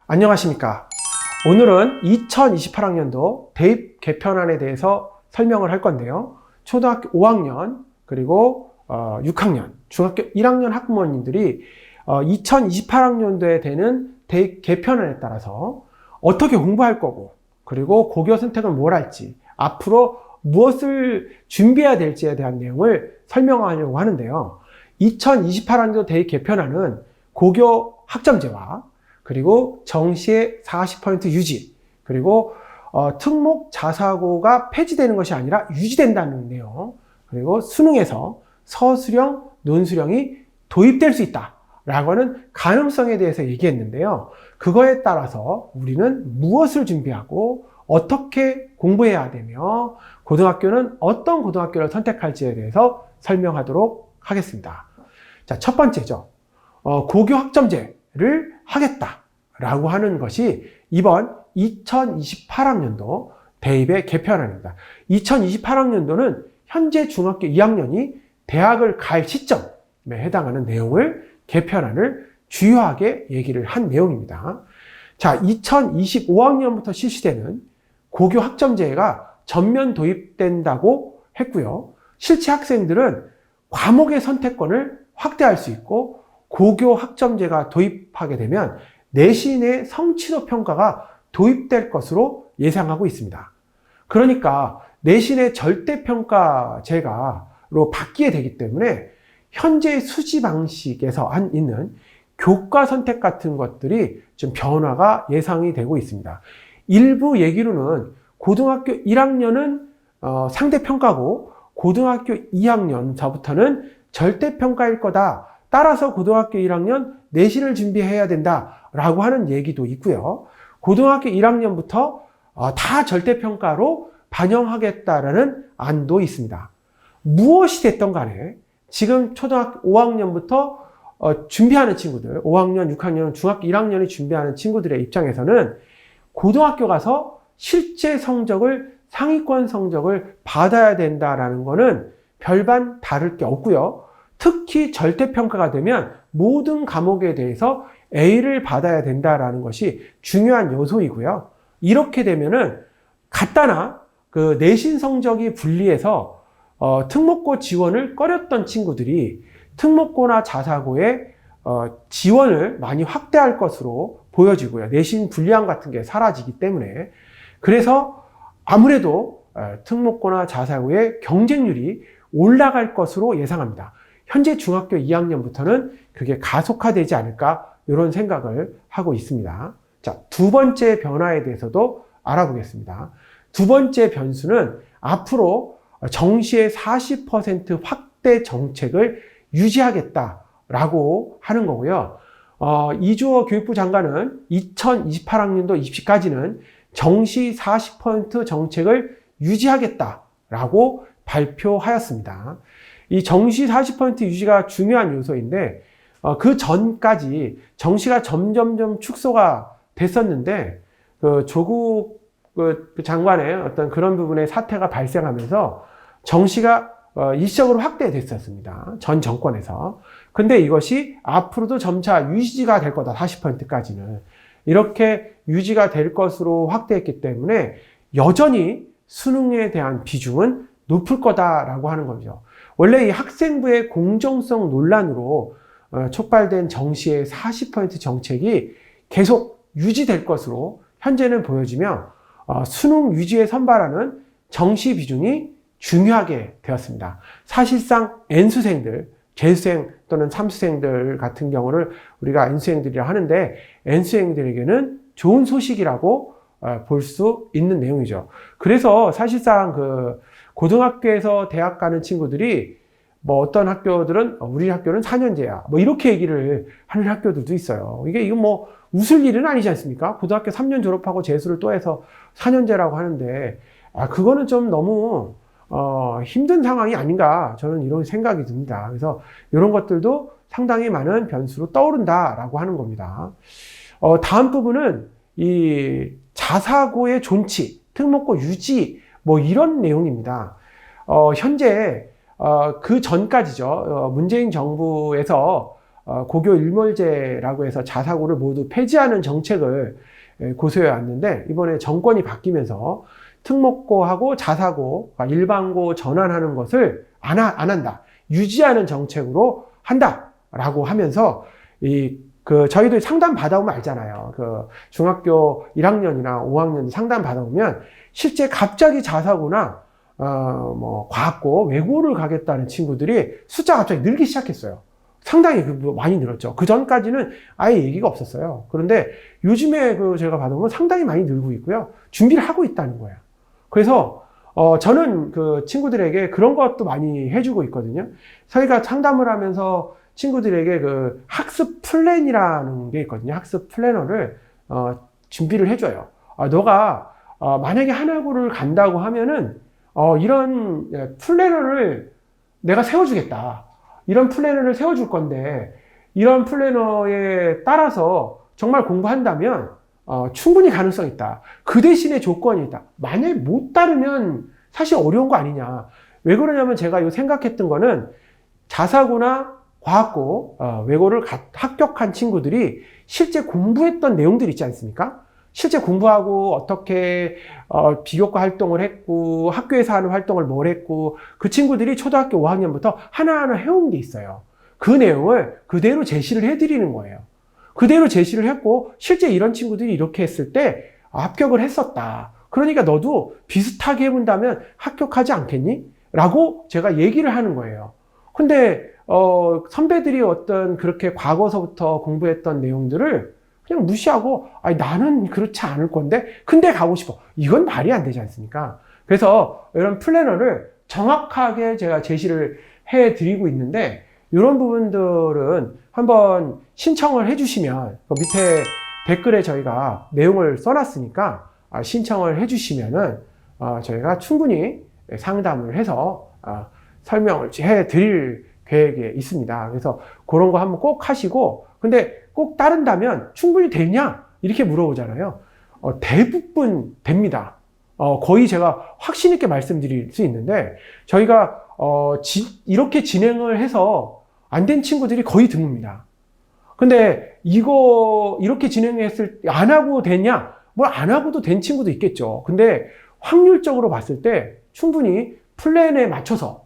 안녕하십니까. 오늘은 2028학년도 대입 개편안에 대해서 설명을 할 건데요. 초등학교 5학년 그리고 6학년, 중학교 1학년 학부모님들이 2028학년도에 되는 대입 개편안에 따라서 어떻게 공부할 거고, 그리고 고교 선택은 뭘 할지, 앞으로 무엇을 준비해야 될지에 대한 내용을 설명하려고 하는데요. 2028학년도 대입 개편안은 고교 학점제와 그리고 정시의 40% 유지, 그리고 특목 자사고가 폐지되는 것이 아니라 유지된다는 내용, 그리고 수능에서 서술형, 논술형이 도입될 수 있다라고 하는 가능성에 대해서 얘기했는데요. 그거에 따라서 우리는 무엇을 준비하고 어떻게 공부해야 되며 고등학교는 어떤 고등학교를 선택할지에 대해서 설명하도록 하겠습니다. 자, 첫 번째죠. 고교 학점제를 하겠다라고 하는 것이 이번 2028학년도 대입의 개편안입니다. 2028학년도는 현재 중학교 2학년이 대학을 갈 시점에 해당하는 내용을 개편안을 주요하게 얘기를 한 내용입니다. 자, 2025학년부터 실시되는 고교 학점제가 전면 도입된다고 했고요. 실제 학생들은 과목의 선택권을 확대할 수 있고, 고교 학점제가 도입하게 되면 내신의 성취도 평가가 도입될 것으로 예상하고 있습니다. 그러니까 내신의 절대평가제로 바뀌게 되기 때문에 현재 수지 방식에서 있는 교과 선택 같은 것들이 좀 변화가 예상이 되고 있습니다. 일부 얘기로는 고등학교 1학년은 상대평가고 고등학교 2학년서부터는 절대평가일 거다. 따라서 고등학교 1학년 내신을 준비해야 된다라고 하는 얘기도 있고요. 고등학교 1학년부터 다 절대평가로 반영하겠다라는 안도 있습니다. 무엇이 됐던 간에 지금 초등학교 5학년부터 준비하는 친구들, 5학년, 6학년, 중학교 1학년이 준비하는 친구들의 입장에서는 고등학교 가서 실제 성적을, 상위권 성적을 받아야 된다라는 거는 별반 다를 게 없고요. 특히 절대평가가 되면 모든 과목에 대해서 A를 받아야 된다라는 것이 중요한 요소이고요. 이렇게 되면은 갖다나 그 내신 성적이 불리해서 특목고 지원을 꺼렸던 친구들이 특목고나 자사고에 지원을 많이 확대할 것으로 보여지고요. 내신 불리함 같은 게 사라지기 때문에. 그래서 아무래도 특목고나 자사고의 경쟁률이 올라갈 것으로 예상합니다. 현재 중학교 2학년부터는 그게 가속화되지 않을까, 이런 생각을 하고 있습니다. 자, 두 번째 변화에 대해서도 알아보겠습니다. 두 번째 변수는 앞으로 정시의 40% 확대 정책을 유지하겠다라고 하는 거고요. 이주호 교육부 장관은 2028학년도 입시까지는 정시 40% 정책을 유지하겠다라고 발표하였습니다. 이 정시 40% 유지가 중요한 요소인데, 그 전까지 정시가 점점점 축소가 됐었는데, 조국 장관의 어떤 그런 부분의 사태가 발생하면서 정시가 일시적으로 확대됐었습니다. 전 정권에서. 근데 이것이 앞으로도 점차 유지가 될 거다, 40%까지는. 이렇게 유지가 될 것으로 확대했기 때문에 여전히 수능에 대한 비중은 높을 거다라고 하는 거죠. 원래 이 학생부의 공정성 논란으로 촉발된 정시의 40% 정책이 계속 유지될 것으로 현재는 보여지며, 수능 유지에 선발하는 정시 비중이 중요하게 되었습니다. 사실상 N수생들, 재수생 또는 참수생들 같은 경우를 우리가 N수생들이라 하는데, N수생들에게는 좋은 소식이라고 볼 수 있는 내용이죠. 그래서 사실상 고등학교에서 대학 가는 친구들이 어떤 학교들은 우리 학교는 4년제야, 이렇게 얘기를 하는 학교들도 있어요. 이건 웃을 일은 아니지 않습니까? 고등학교 3년 졸업하고 재수를 또 해서 4년제라고 하는데, 그거는 좀 너무 힘든 상황이 아닌가, 저는 이런 생각이 듭니다. 그래서 이런 것들도 상당히 많은 변수로 떠오른다라고 하는 겁니다. 다음 부분은 이 자사고의 존치, 특목고 유지, 이런 내용입니다. 현재 그 전까지죠. 문재인 정부에서 고교 일몰제라고 해서 자사고를 모두 폐지하는 정책을 고수해 왔는데, 이번에 정권이 바뀌면서 특목고하고 자사고, 일반고 전환하는 것을 안 한다. 유지하는 정책으로 한다라고 하면서, 저희도 상담 받아오면 알잖아요. 중학교 1학년이나 5학년 상담 받아오면 실제 갑자기 자사고나 과학고, 외고를 가겠다는 친구들이 숫자가 갑자기 늘기 시작했어요. 상당히 많이 늘었죠. 그 전까지는 아예 얘기가 없었어요. 그런데 요즘에 제가 받아보면 상당히 많이 늘고 있고요. 준비를 하고 있다는 거예요. 그래서 저는 그 친구들에게 그런 것도 많이 해주고 있거든요. 저희가 상담을 하면서 친구들에게 학습 플랜이라는 게 있거든요. 학습 플래너를 준비를 해줘요. 너가 만약에 한학고를 간다고 하면은 이런 플래너를 내가 세워주겠다. 이런 플래너를 세워줄 건데, 이런 플래너에 따라서 정말 공부한다면 충분히 가능성이 있다. 그 대신에 조건이 있다. 만약에 못 따르면 사실 어려운 거 아니냐. 왜 그러냐면 제가 생각했던 거는 자사고나 과학고, 외고를 합격한 친구들이 실제 공부했던 내용들 있지 않습니까? 실제 공부하고 어떻게 비교과 활동을 했고, 학교에서 하는 활동을 뭘 했고, 그 친구들이 초등학교 5학년부터 하나하나 해온 게 있어요. 그 내용을 그대로 제시를 해드리는 거예요. 그대로 제시를 했고, 실제 이런 친구들이 이렇게 했을 때 합격을 했었다. 그러니까 너도 비슷하게 해본다면 합격하지 않겠니? 라고 제가 얘기를 하는 거예요. 근데 선배들이 어떤 그렇게 과거서부터 공부했던 내용들을 그냥 무시하고, 아니, 나는 그렇지 않을 건데, 근데 가고 싶어. 이건 말이 안 되지 않습니까? 그래서 이런 플래너를 정확하게 제가 제시를 해드리고 있는데, 이런 부분들은 한번 신청을 해주시면, 밑에 댓글에 저희가 내용을 써놨으니까, 신청을 해주시면은, 저희가 충분히 상담을 해서, 설명을 해드릴 계획에 있습니다. 그래서 그런 거 한번 꼭 하시고, 근데 꼭 따른다면 충분히 되냐? 이렇게 물어보잖아요. 대부분 됩니다. 거의 제가 확신 있게 말씀드릴 수 있는데, 저희가 이렇게 진행을 해서 안 된 친구들이 거의 드뭅니다. 근데 이렇게 진행했을 때 안 하고 되냐? 뭐 안 하고도 된 친구도 있겠죠. 근데 확률적으로 봤을 때 충분히 플랜에 맞춰서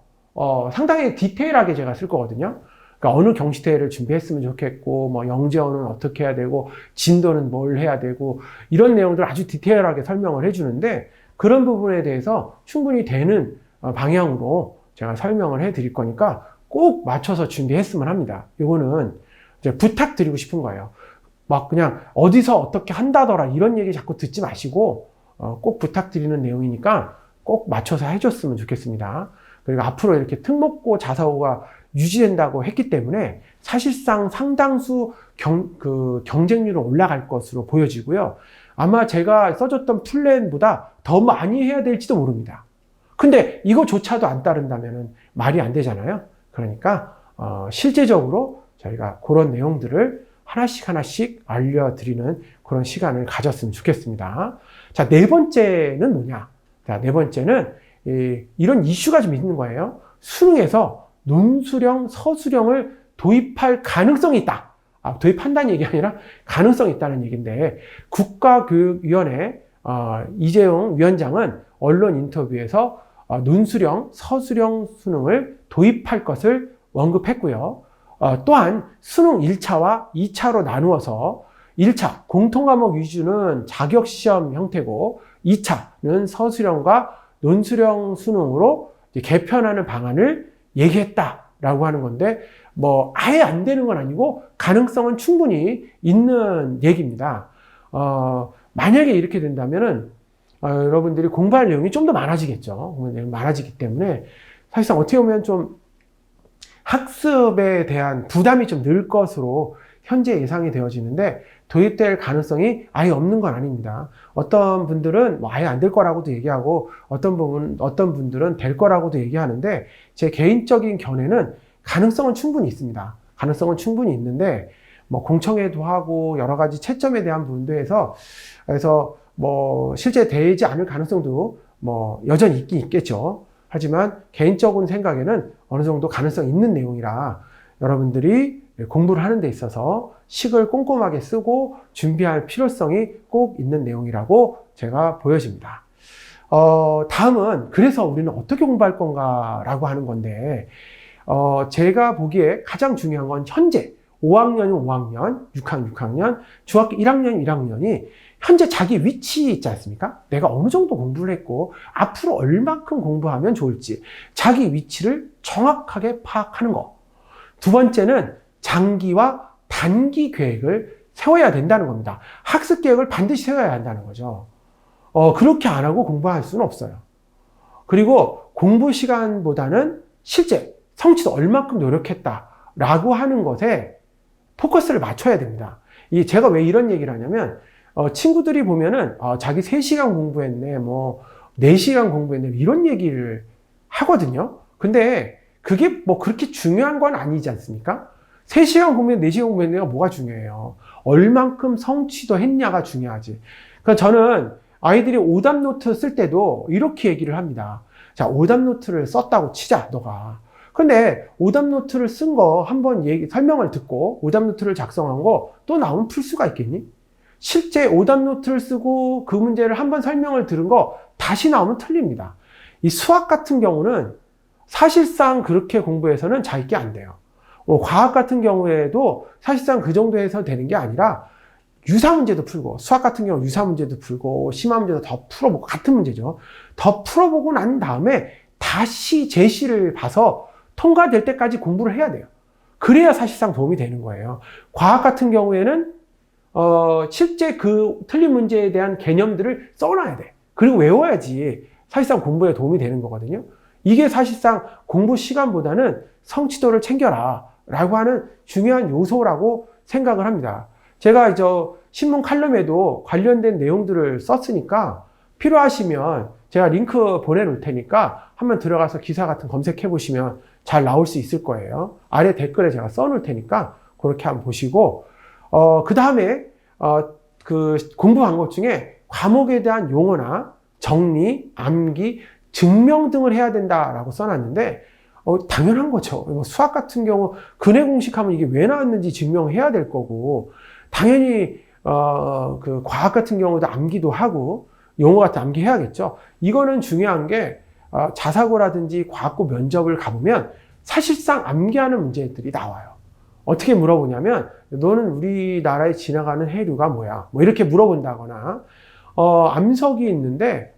상당히 디테일하게 제가 쓸 거거든요. 그러니까 어느 경시대를 준비했으면 좋겠고, 뭐 영재어는 어떻게 해야 되고, 진도는 뭘 해야 되고, 이런 내용들 아주 디테일하게 설명을 해주는데, 그런 부분에 대해서 충분히 되는 방향으로 제가 설명을 해드릴 거니까 꼭 맞춰서 준비했으면 합니다. 이거는 이제 부탁드리고 싶은 거예요. 막 그냥 어디서 어떻게 한다더라 이런 얘기 자꾸 듣지 마시고 꼭 부탁드리는 내용이니까 꼭 맞춰서 해줬으면 좋겠습니다. 그리고 앞으로 이렇게 특목고 자사고가 유지된다고 했기 때문에 사실상 상당수 경쟁률은 올라갈 것으로 보여지고요. 아마 제가 써줬던 플랜보다 더 많이 해야 될지도 모릅니다. 근데 이거조차도 안 따른다면 말이 안 되잖아요. 그러니까 실제적으로 저희가 그런 내용들을 하나씩 알려드리는 그런 시간을 가졌으면 좋겠습니다. 자, 네 번째는 뭐냐? 자, 네 번째는 이런 이슈가 좀 있는 거예요. 수능에서 논술형, 서술형을 도입할 가능성이 있다. 도입한다는 얘기 아니라 가능성이 있다는 얘기인데, 국가교육위원회 이재용 위원장은 언론 인터뷰에서 논술형, 서술형 수능을 도입할 것을 언급했고요. 또한 수능 1차와 2차로 나누어서 1차 공통과목 위주는 자격시험 형태고 2차는 서술형과 논술형 수능으로 개편하는 방안을 얘기했다라고 하는 건데, 뭐 아예 안 되는 건 아니고 가능성은 충분히 있는 얘기입니다. 만약에 이렇게 된다면은 여러분들이 공부할 내용이 좀 더 많아지겠죠. 많아지기 때문에 사실상 어떻게 보면 좀 학습에 대한 부담이 좀 늘 것으로 현재 예상이 되어지는데, 도입될 가능성이 아예 없는 건 아닙니다. 어떤 분들은 뭐 아예 안 될 거라고도 얘기하고, 어떤 분들은 될 거라고도 얘기하는데, 제 개인적인 견해는 가능성은 충분히 있습니다. 가능성은 충분히 있는데, 뭐 공청회도 하고 여러 가지 채점에 대한 부분도 해서, 그래서 뭐 실제 되지 않을 가능성도 뭐 여전히 있긴 있겠죠. 하지만 개인적인 생각에는 어느 정도 가능성이 있는 내용이라 여러분들이 공부를 하는 데 있어서 식을 꼼꼼하게 쓰고 준비할 필요성이 꼭 있는 내용이라고 제가 보여집니다. 다음은 그래서 우리는 어떻게 공부할 건가 라고 하는 건데, 제가 보기에 가장 중요한 건 현재 5학년이면 5학년, 6학년 6학년, 중학교 1학년 1학년이 현재 자기 위치 있지 않습니까? 내가 어느 정도 공부를 했고 앞으로 얼만큼 공부하면 좋을지 자기 위치를 정확하게 파악하는 거. 두 번째는 장기와 단기 계획을 세워야 된다는 겁니다. 학습 계획을 반드시 세워야 한다는 거죠. 그렇게 안 하고 공부할 수는 없어요. 그리고 공부 시간보다는 실제 성취도 얼만큼 노력했다라고 하는 것에 포커스를 맞춰야 됩니다. 제가 왜 이런 얘기를 하냐면, 친구들이 보면은, 자기 3시간 공부했네, 4시간 공부했네, 이런 얘기를 하거든요. 근데 그게 뭐 그렇게 중요한 건 아니지 않습니까? 3시간 공부했네, 4시간 공부했네가 뭐가 중요해요? 얼만큼 성취도 했냐가 중요하지. 그러니까 저는 아이들이 오답노트 쓸 때도 이렇게 얘기를 합니다. 자, 오답노트를 썼다고 치자, 너가. 근데 오답노트를 쓴 거 한번 설명을 듣고 오답노트를 작성한 거 또 나오면 풀 수가 있겠니? 실제 오답노트를 쓰고 그 문제를 한번 설명을 들은 거 다시 나오면 틀립니다. 이 수학 같은 경우는 사실상 그렇게 공부해서는 잘 게 안 돼요. 과학 같은 경우에도 사실상 그 정도 해서 되는 게 아니라 유사 문제도 풀고, 수학 같은 경우 유사 문제도 풀고 심화 문제도 더 풀어보고, 같은 문제죠. 더 풀어보고 난 다음에 다시 제시를 봐서 통과될 때까지 공부를 해야 돼요. 그래야 사실상 도움이 되는 거예요. 과학 같은 경우에는 실제 그 틀린 문제에 대한 개념들을 써놔야 돼. 그리고 외워야지 사실상 공부에 도움이 되는 거거든요. 이게 사실상 공부 시간보다는 성취도를 챙겨라 라고 하는 중요한 요소라고 생각을 합니다. 제가 신문 칼럼에도 관련된 내용들을 썼으니까 필요하시면 제가 링크 보내놓을 테니까 한번 들어가서 기사 같은 검색해 보시면 잘 나올 수 있을 거예요. 아래 댓글에 제가 써놓을 테니까 그렇게 한번 보시고, 그 다음에 그 공부 방법 중에 과목에 대한 용어나 정리, 암기, 증명 등을 해야 된다라고 써놨는데, 당연한 거죠. 수학 같은 경우 근해 공식하면 이게 왜 나왔는지 증명해야 될 거고, 당연히 그 과학 같은 경우도 암기도 하고 용어 같은 암기해야겠죠. 이거는 중요한 게 자사고라든지 과학고 면접을 가보면 사실상 암기하는 문제들이 나와요. 어떻게 물어보냐면, 너는 우리나라에 지나가는 해류가 뭐야? 뭐 이렇게 물어본다거나, 암석이 있는데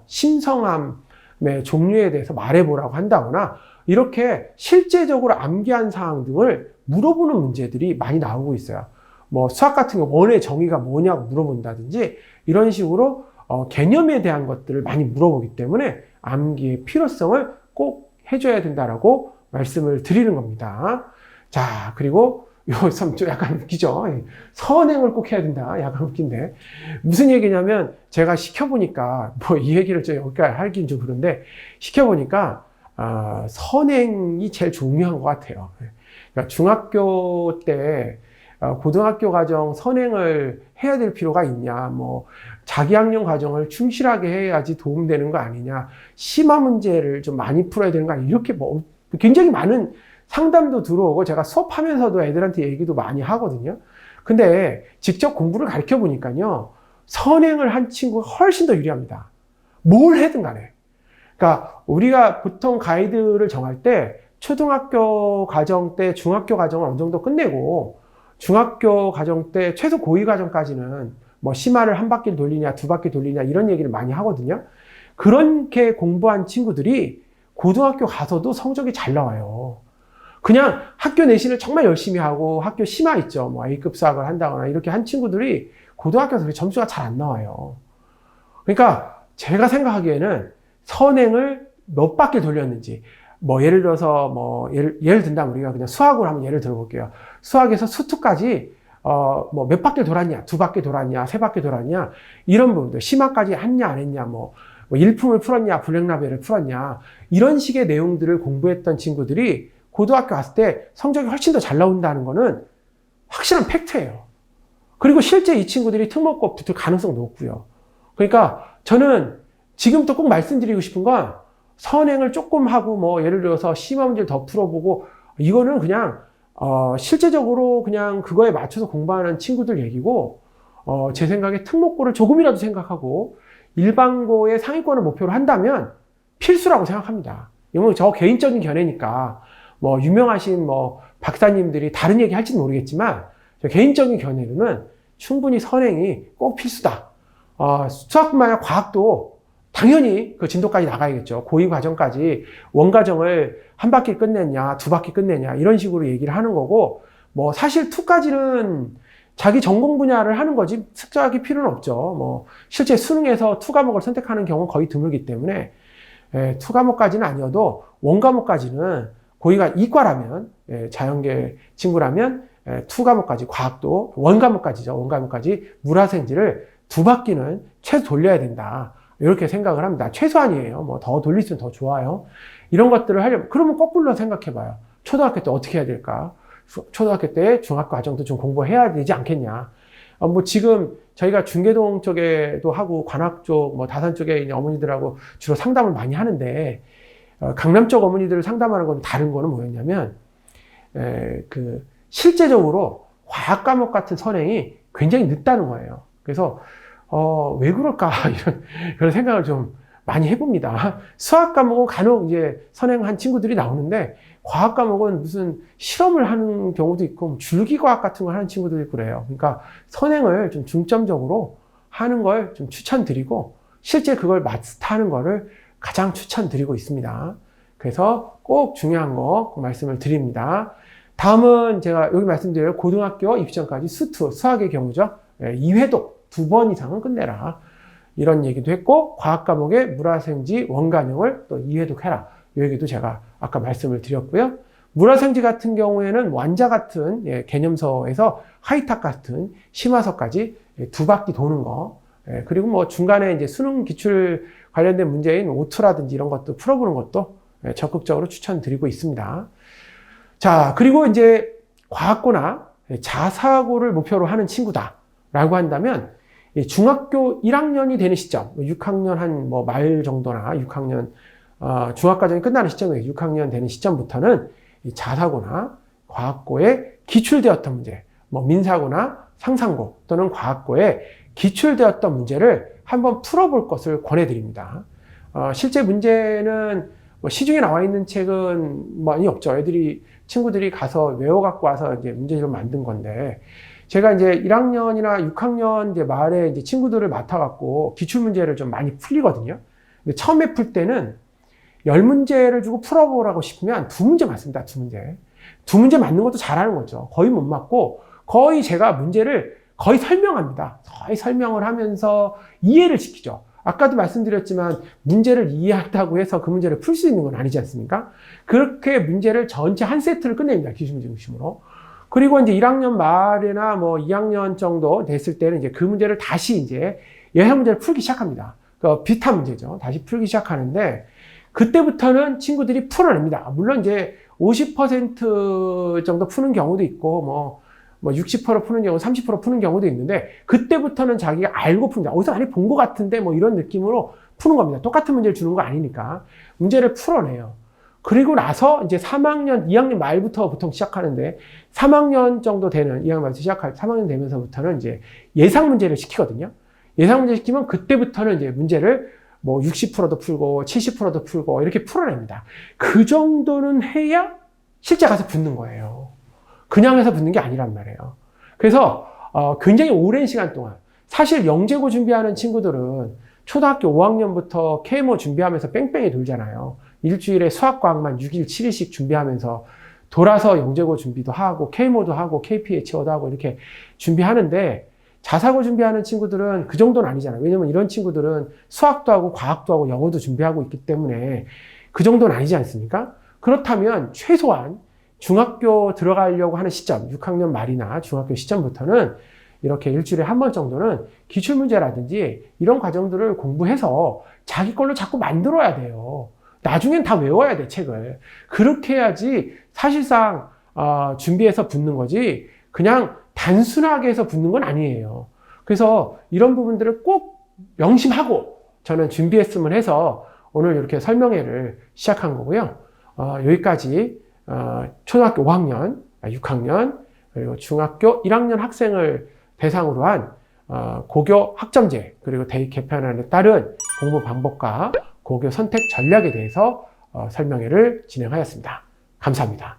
심성암의 종류에 대해서 말해보라고 한다거나, 이렇게 실제적으로 암기한 사항 등을 물어보는 문제들이 많이 나오고 있어요. 수학 같은 경우 원의 정의가 뭐냐고 물어본다든지 이런 식으로 개념에 대한 것들을 많이 물어보기 때문에 암기의 필요성을 꼭 해줘야 된다라고 말씀을 드리는 겁니다. 자, 그리고 좀 약간 웃기죠? 선행을 꼭 해야 된다. 약간 웃긴데. 무슨 얘기냐면, 제가 시켜보니까, 이 얘기를 여기까지 하긴 좀 그런데, 시켜보니까, 선행이 제일 중요한 것 같아요. 그러니까 중학교 때, 고등학교 과정 선행을 해야 될 필요가 있냐, 자기 학년 과정을 충실하게 해야지 도움되는 거 아니냐, 심화 문제를 좀 많이 풀어야 되는 거 아니냐, 이렇게 굉장히 많은 상담도 들어오고, 제가 수업하면서도 애들한테 얘기도 많이 하거든요. 근데 직접 공부를 가르쳐 보니까요, 선행을 한 친구가 훨씬 더 유리합니다. 뭘 해든 간에. 그러니까 우리가 보통 가이드를 정할 때 초등학교 과정 때 중학교 과정을 어느 정도 끝내고, 중학교 과정 때 최소 고2 과정까지는 심화를 한 바퀴 돌리냐, 두 바퀴 돌리냐, 이런 얘기를 많이 하거든요. 그렇게 공부한 친구들이 고등학교 가서도 성적이 잘 나와요. 그냥 학교 내신을 정말 열심히 하고 학교 심화 있죠. A급 수학을 한다거나 이렇게 한 친구들이 고등학교에서 점수가 잘 안 나와요. 그러니까 제가 생각하기에는 선행을 몇 바퀴 돌렸는지, 예를 들어서 예를 든다면 우리가 그냥 수학으로 한번 예를 들어볼게요. 수학에서 수투까지 몇 바퀴 돌았냐, 두 바퀴 돌았냐, 세 바퀴 돌았냐, 이런 부분들, 심화까지 했냐 안 했냐, 일품을 풀었냐, 불량라벨을 풀었냐, 이런 식의 내용들을 공부했던 친구들이 고등학교 갔을 때 성적이 훨씬 더 잘 나온다는 거는 확실한 팩트예요. 그리고 실제 이 친구들이 특목고 붙을 가능성 높고요. 그러니까 저는 지금부터 꼭 말씀드리고 싶은 건, 선행을 조금 하고 예를 들어서 심화 문제를 더 풀어보고, 이거는 그냥 실제적으로 그냥 그거에 맞춰서 공부하는 친구들 얘기고, 제 생각에 특목고를 조금이라도 생각하고 일반고의 상위권을 목표로 한다면 필수라고 생각합니다. 이건 저 개인적인 견해니까 뭐 유명하신 뭐 박사님들이 다른 얘기 할지는 모르겠지만 저 개인적인 견해로는 충분히 선행이 꼭 필수다. 수학뿐만 아니라 과학도 당연히 그 진도까지 나가야겠죠. 고2 과정까지 원과정을 한 바퀴 끝냈냐, 두 바퀴 끝냈냐 이런 식으로 얘기를 하는 거고, 뭐 사실 2까지는 자기 전공 분야를 하는 거지 특별하게 필요는 없죠. 뭐 실제 수능에서 2 과목을 선택하는 경우는 거의 드물기 때문에 2 과목까지는 아니어도 원 과목까지는 고2가 이과라면 자연계 친구라면 2 과목까지 과학도 원 과목까지죠. 원 과목까지 물화생지를 2바퀴는 최소 돌려야 된다. 이렇게 생각을 합니다. 최소한이에요. 뭐 더 돌릴 수는 더 좋아요. 이런 것들을 하려면 그러면 거꾸로 생각해 봐요. 초등학교 때 어떻게 해야 될까? 초등학교 때 중학교 과정도 좀 공부해야 되지 않겠냐. 뭐 지금 저희가 중계동 쪽에도 하고 관악 쪽, 뭐 다산 쪽에 있는 어머니들하고 주로 상담을 많이 하는데, 강남 쪽 어머니들을 상담하는 건 다른 거는 뭐였냐면, 실제적으로 과학 과목 같은 선행이 굉장히 늦다는 거예요. 그래서, 왜 그럴까? 그런 생각을 좀 많이 해봅니다. 수학 과목은 간혹 이제 선행한 친구들이 나오는데, 과학 과목은 무슨 실험을 하는 경우도 있고, 줄기과학 같은 걸 하는 친구들이 있고 그래요. 그러니까 선행을 좀 중점적으로 하는 걸 좀 추천드리고, 실제 그걸 마스터하는 거를 가장 추천드리고 있습니다. 그래서 꼭 중요한 거 말씀을 드립니다. 다음은 제가 여기 말씀드려요. 고등학교 입시 전까지 수학의 경우죠. 2회독 2번 이상은 끝내라. 이런 얘기도 했고, 과학 과목의 물화생지 원가능을 또 2회독 해라. 이 얘기도 제가 아까 말씀을 드렸고요. 물화생지 같은 경우에는 완자 같은 개념서에서 하이탁 같은 심화서까지 2바퀴 도는 거. 그리고 뭐 중간에 이제 수능 기출 관련된 문제인 오투라든지 이런 것도 풀어보는 것도 적극적으로 추천드리고 있습니다. 자, 그리고 이제 과학고나 자사고를 목표로 하는 친구다라고 한다면 중학교 1학년이 되는 시점, 6학년 한 뭐 말 정도나 6학년 중학과정이 끝나는 시점에 6학년 되는 시점부터는 이 자사고나 과학고에 기출되었던 문제, 뭐 민사고나 상상고 또는 과학고에 기출되었던 문제를 한번 풀어볼 것을 권해드립니다. 실제 문제는 뭐 시중에 나와 있는 책은 많이 없죠. 친구들이 가서 외워갖고 와서 이제 문제를 만든 건데, 제가 이제 1학년이나 6학년 이제 말에 이제 친구들을 맡아갖고 기출 문제를 좀 많이 풀리거든요. 근데 처음에 풀 때는 10문제를 주고 풀어보라고 싶으면 2문제 맞습니다. 2문제. 2문제 맞는 것도 잘하는 거죠. 거의 못 맞고, 거의 제가 문제를 거의 설명합니다. 거의 설명을 하면서 이해를 시키죠. 아까도 말씀드렸지만 문제를 이해한다고 해서 그 문제를 풀 수 있는 건 아니지 않습니까? 그렇게 문제를 전체 한 세트를 끝냅니다. 기출문제 중심으로. 그리고 이제 1학년 말이나 뭐 2학년 정도 됐을 때는 이제 그 문제를 다시 이제 예상 문제를 풀기 시작합니다. 그 비슷한 문제죠. 다시 풀기 시작하는데, 그때부터는 친구들이 풀어냅니다. 물론 이제 50% 정도 푸는 경우도 있고, 뭐 60% 푸는 경우, 30% 푸는 경우도 있는데, 그때부터는 자기가 알고 푼다. 어디서 많이 본 것 같은데, 뭐 이런 느낌으로 푸는 겁니다. 똑같은 문제를 주는 거 아니니까. 문제를 풀어내요. 그리고 나서 이제 3학년, 2학년 말부터 보통 시작하는데, 3학년 정도 되는, 2학년 말부터 3학년 되면서부터는 이제 예상 문제를 시키거든요. 예상 문제 시키면 그때부터는 이제 문제를 뭐 60%도 풀고, 70%도 풀고, 이렇게 풀어냅니다. 그 정도는 해야 실제 가서 붙는 거예요. 그냥 해서 붙는 게 아니란 말이에요. 그래서 굉장히 오랜 시간 동안, 사실 영재고 준비하는 친구들은 초등학교 5학년부터 K모 준비하면서 뺑뺑이 돌잖아요. 일주일에 수학과학만 6일, 7일씩 준비하면서 돌아서 영재고 준비도 하고 K모도 하고 KPHO도 하고 이렇게 준비하는데, 자사고 준비하는 친구들은 그 정도는 아니잖아요. 왜냐면 이런 친구들은 수학도 하고 과학도 하고 영어도 준비하고 있기 때문에 그 정도는 아니지 않습니까? 그렇다면 최소한 중학교 들어가려고 하는 시점, 6학년 말이나 중학교 시점부터는 이렇게 일주일에 한 번 정도는 기출문제라든지 이런 과정들을 공부해서 자기 걸로 자꾸 만들어야 돼요. 나중엔 다 외워야 돼, 책을. 그렇게 해야지 사실상 준비해서 붙는 거지, 그냥 단순하게 해서 붙는 건 아니에요. 그래서 이런 부분들을 꼭 명심하고 저는 준비했으면 해서 오늘 이렇게 설명회를 시작한 거고요. 여기까지 초등학교 5학년 6학년 그리고 중학교 1학년 학생을 대상으로 한 고교 학점제 그리고 대입 개편안에 따른 공부 방법과 고교 선택 전략에 대해서 설명회를 진행하였습니다. 감사합니다.